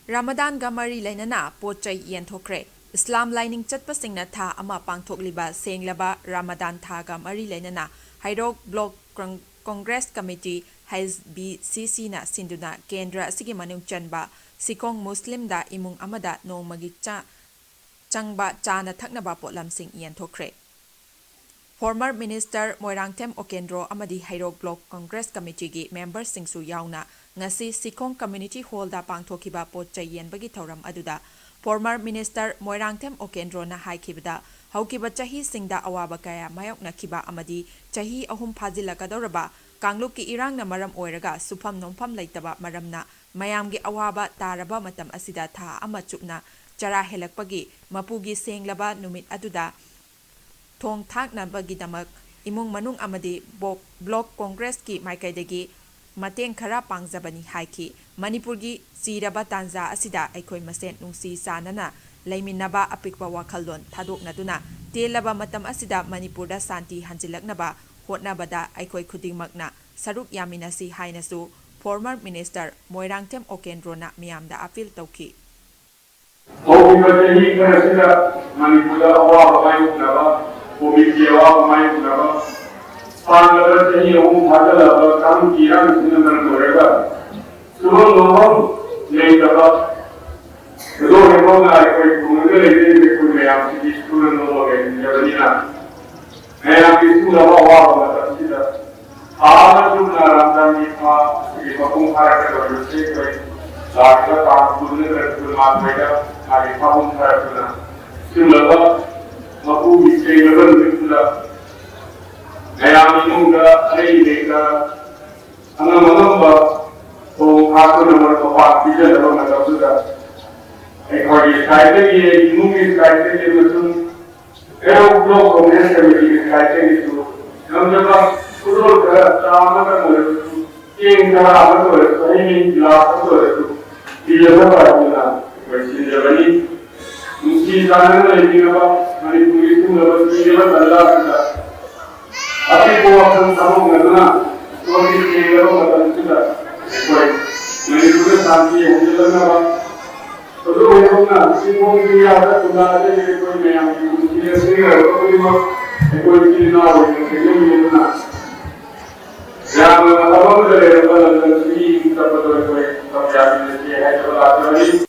Ramadan Gamari Leinana Potchei Yenthokhre Islam Laining Chatpa Singna Tha Ama Pangthokliba Senglaba Ramadan Tha Gamari Leinana HEIROK Block Congress Committee HBCC na SINDUNA KENDRA ASIGI MANUNG CHANBA SHIKHONG Muslim da EMUNG AMADA NONGMAGI CHANGBA CHANA THAKNABA POTLAMSING Yenthokhre Former Minister Moirangthem Okendro amadi HEIROK Block Congress Committee gi members singsu yauna ngasi Shikhong Community Hall da Pangthokliba Potchei Yenthokhre thauram aduda Former Minister Moirangthem Okendro na haikibada haukiba chahi singda awaba kaya mayokna kiba amadi chahi ahum phajilakadoraba kangluk ki irang na maram oiraga sufam nompham leitaba maramna mayamgi awaba taraba matam asida tha ama chupna chara helakpagi mapugi senglaba numit aduda thong THAKNABA gidamak imung manung amadi block congress ki maikaidagi mateng khara pangjabani haiki manipur gi chiraba tanza asida aikoi masen nungsi sanana leiminaba apikwa wakhaldon thadoknaduna telaba matam asida manipur da santi hanjilaknaba hotnabada aikoi khudingmakna saruk yaminasi hainasu former minister Moirangthem Okendro na miyamda appeal tawki Komisi awal pemain kenapa? Panggil ini umum ada lah, kami kira mesti mereka. Sebelum ngomong, yang dapat kedua ngomong ada kemudian ini kemudian yang di sekolah ngomong yang jadi nak. Yang di sekolah awal macam kita. Awal tu Ramadan ni di kampung Harap ada bersih, lagi kampung ni berkumpulan mereka, lagi kampung Harap tu. Sengla Mapu Sengla Sengla MANUNG HEIROK AMADA तो खासकर number तो पाँच पीछे जब मैं तब सुधा एक और ये साइड ये EMUNG की साइड ये मतलब HEIROK ब्लॉक कांग्रेस कमेटी की साइड ये तो हम जब कुछ कर चाहना कर बोले ये इनका आवाज तो है सही नहीं लाभ तो है तो ये सब बात ना वैसे जबनी मुझे जानना है कि अब manipuri itu dapat dijelaskan dalam kita. Tapi kalau kamu mengenal, kalau kita mengenal kita, baik. Manipuri santi yang dijelaskan. Kalau orang mengenal, semua dia ada tunda ada yang kau yang dia sendiri kalau dia kau ini nak orang yang mengenal. Yang apa dari orang yang sendiri kita betul betul kau jadi dia ada